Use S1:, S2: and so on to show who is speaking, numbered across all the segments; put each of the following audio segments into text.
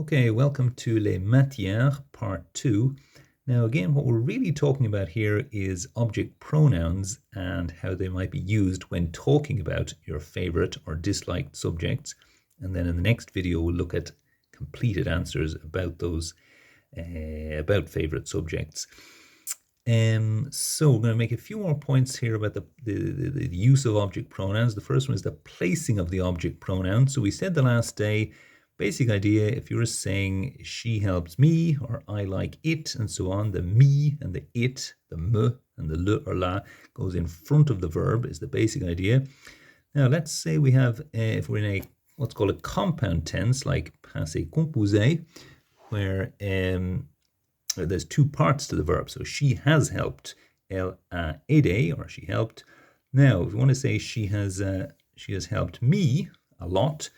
S1: Okay, welcome to Les Matières, part 2. Now again, what we're really talking about here is object pronouns and how they might be used when talking about your favorite or disliked subjects. And then in the next video, we'll look at completed answers about those, about favorite subjects. So we're going to make a few more points here about the use of object pronouns. The first one is the placing of the object pronoun. So we said the last day, basic idea, if you were saying she helps me or I like it and so on, the me and the it, the me and the le or la goes in front of the verb is the basic idea. Now let's say we have, if we're in a what's called a compound tense like passé composé, where there's two parts to the verb. So she has helped, elle a aidé, or she helped. Now, if you want to say she has helped me a lot.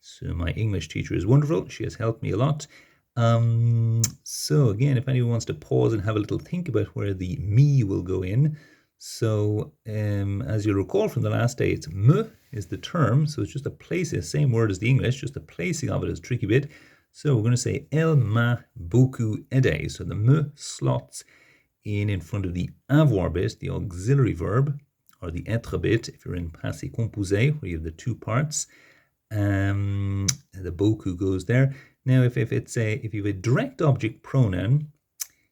S1: So my English teacher is wonderful. She has helped me a lot. So again, if anyone wants to pause and have a little think about where the me will go in. So as you'll recall from the last day, it's me is the term. So it's just a place, the same word as the English, just the placing of it is a tricky bit. So we're going to say elle m'a beaucoup aidé. So the me slots in front of the avoir bit, the auxiliary verb, or the être bit, if you're in passé composé, where you have the two parts. The beaucoup goes there. Now, if you have a direct object pronoun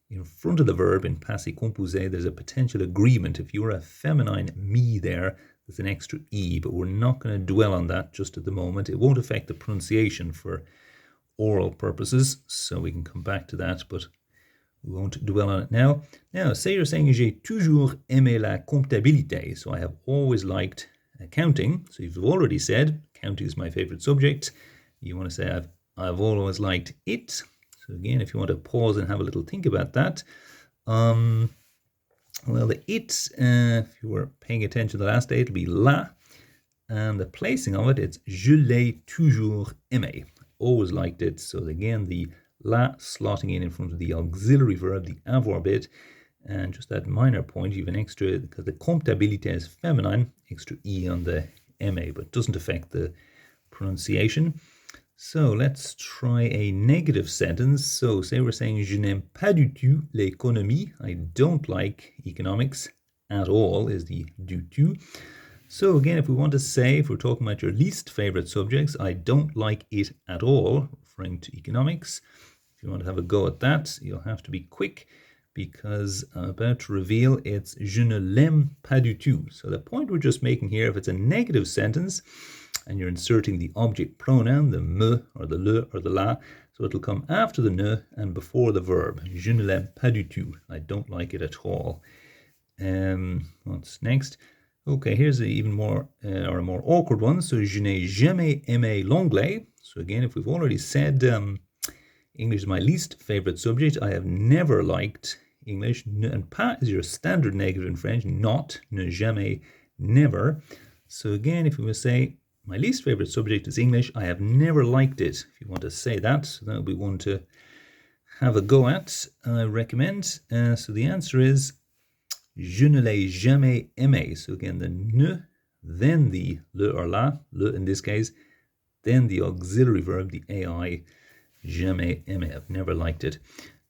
S1: in front of the verb in passé composé, there's a potential agreement. If you were a feminine me there, there's an extra e, but we're not going to dwell on that just at the moment. It won't affect the pronunciation for oral purposes, so we can come back to that, but we won't dwell on it now. Now, say you're saying j'ai toujours aimé la comptabilité, so I have always liked accounting. So you've already said counting is my favorite subject. You want to say I've always liked it. So again, if you want to pause and have a little think about that. Well, the it, if you were paying attention the last day, it'll be la. And the placing of it, it's je l'ai toujours aimé. Always liked it. So again, the la slotting in front of the auxiliary verb, the avoir bit. And just that minor point, you have an extra, because the comptabilité is feminine, extra e on the ma, but it doesn't affect the pronunciation. So let's try a negative sentence. So say we're saying je n'aime pas du tout l'économie. I don't like economics at all is the du tout. So again, if we want to say, if we're talking about your least favorite subjects, I don't like it at all, referring to economics. If you want to have a go at that, you'll have to be quick, because I'm about to reveal it's je ne l'aime pas du tout. So the point we're just making here, if it's a negative sentence and you're inserting the object pronoun, the me or the le or the la, so it'll come after the ne and before the verb. Je ne l'aime pas du tout. I don't like it at all. What's next? Okay, here's an even more or a more awkward one. So je n'ai jamais aimé l'anglais. So again, if we've already said English is my least favorite subject, I have never liked English. And pas is your standard negative in French, not, ne jamais, never. So again, if we would say my least favorite subject is English, I have never liked it. If you want to say that, so that would be one to have a go at, I recommend. So the answer is je ne l'ai jamais aimé. So again, the ne, then the le or la, le in this case, then the auxiliary verb, the ai, jamais aimé. I've never liked it.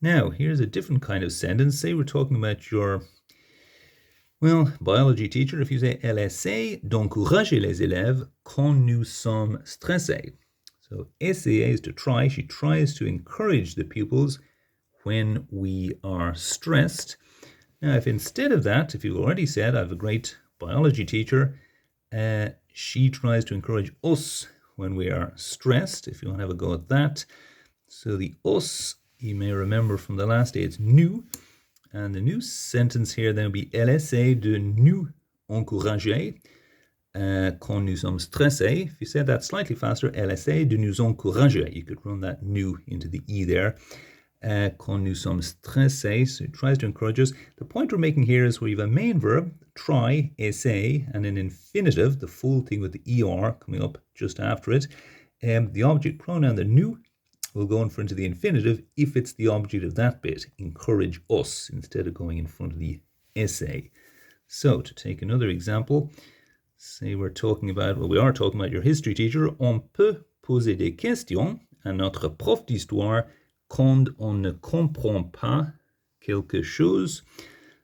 S1: Now, here's a different kind of sentence. Say we're talking about your, well, biology teacher. If you say, elle essaie d'encourager les élèves quand nous sommes stressés. So, essayer is to try. She tries to encourage the pupils when we are stressed. Now, if instead of that, if you've already said, I have a great biology teacher, she tries to encourage us when we are stressed, if you want to have a go at that. So the us, you may remember from the last day, it's nous. And the new sentence here then will be elle essaie de nous encourager quand nous sommes stressés. If you said that slightly faster, elle essaie de nous encourager. You could run that nous into the e there. Quand nous sommes stressés, so it tries to encourage us. The point we're making here is where you have a main verb, try, essaie, and an infinitive, the full thing with the er coming up just after it. The object pronoun, the nous, will go in front of the infinitive if it's the object of that bit, encourage us, instead of going in front of the essay. So to take another example, say we are talking about your history teacher. On peut poser des questions à notre prof d'histoire quand on ne comprend pas quelque chose.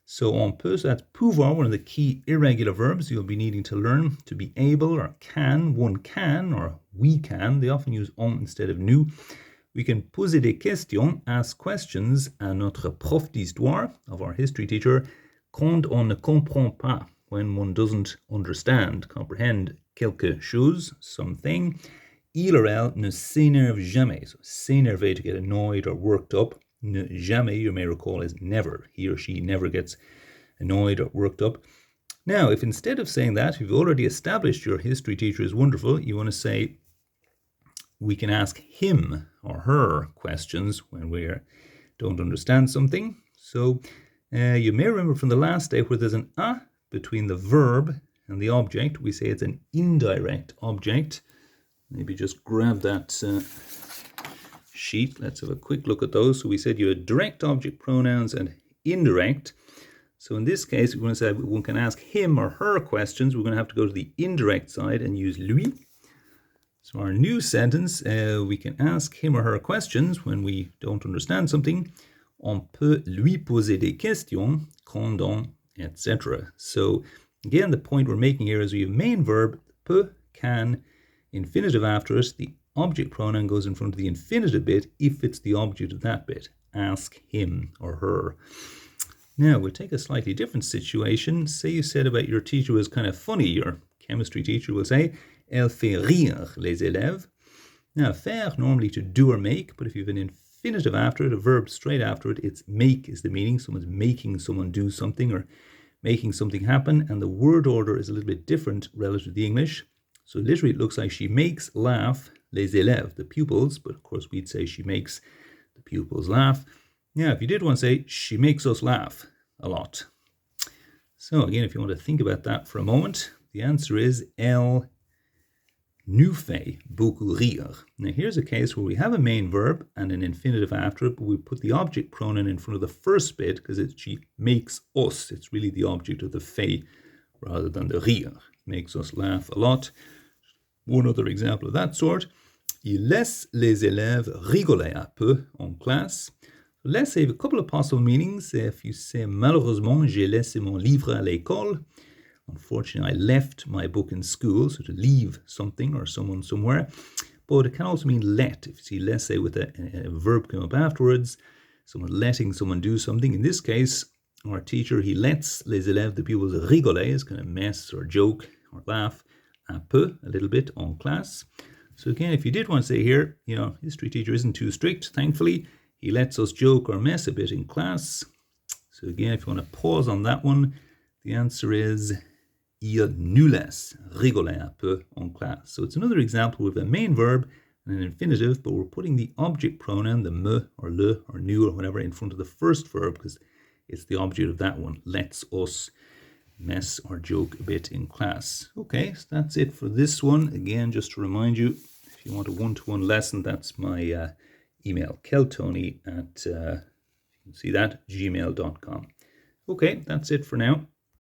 S1: So on peut, so that's pouvoir, one of the key irregular verbs you'll be needing to learn. To be able, or can, one can, or we can. They often use on instead of nous. We can poser des questions, ask questions à notre prof d'histoire, of our history teacher, quand on ne comprend pas, when one doesn't understand, comprehend quelque chose, something. Il or elle ne s'énerve jamais. So s'énerver, to get annoyed or worked up. Ne jamais, you may recall, is never. He or she never gets annoyed or worked up. Now, if instead of saying that, you've already established your history teacher is wonderful, you want to say, we can ask him or her questions when we don't understand something. So you may remember from the last day where there's an a between the verb and the object. We say it's an indirect object. Maybe just grab that sheet. Let's have a quick look at those. So we said you had direct object pronouns and indirect. So in this case, we're going to say one can ask him or her questions. We're going to have to go to the indirect side and use lui. So our new sentence, we can ask him or her questions when we don't understand something. On peut lui poser des questions quand on, etc. So again, the point we're making here is we have main verb, peut, can, infinitive after it. The object pronoun goes in front of the infinitive bit if it's the object of that bit. Ask him or her. Now, we'll take a slightly different situation. Say you said about your teacher was kind of funny. Your chemistry teacher will say, elle fait rire les élèves. Now, faire, normally to do or make, but if you have an infinitive after it, a verb straight after it, it's make is the meaning. Someone's making someone do something or making something happen, and the word order is a little bit different relative to the English. So literally it looks like she makes laugh les élèves, the pupils, but of course we'd say she makes the pupils laugh. Now, if you did want to say, she makes us laugh a lot. So again, if you want to think about that for a moment, the answer is elle nous fait beaucoup rire. Now here's a case where we have a main verb and an infinitive after it, but we put the object pronoun in front of the first bit because she makes us. It's really the object of the fait rather than the rire. Makes us laugh a lot. One other example of that sort. Il laisse les élèves rigoler un peu en classe. Laisse have a couple of possible meanings. If you say, malheureusement, j'ai laissé mon livre à l'école. Unfortunately, I left my book in school, so to leave something or someone somewhere. But it can also mean let. If you see laisse with a verb come up afterwards, someone letting someone do something. In this case, our teacher, he lets les élèves, the pupils, rigoler, is kind of mess or joke or laugh, un peu, a little bit, en classe. So again, if you did want to say here, history teacher isn't too strict, thankfully. He lets us joke or mess a bit in class. So again, if you want to pause on that one, the answer is il nous laisse rigoler un peu en classe. So it's another example with a main verb and an infinitive, but we're putting the object pronoun, the me or le or nous or whatever, in front of the first verb because it's the object of that one. Lets us mess or joke a bit in class. Okay, so that's it for this one. Again, just to remind you, if you want a one-to-one lesson, that's my email, keltony at, you can see that, gmail.com. Okay, that's it for now.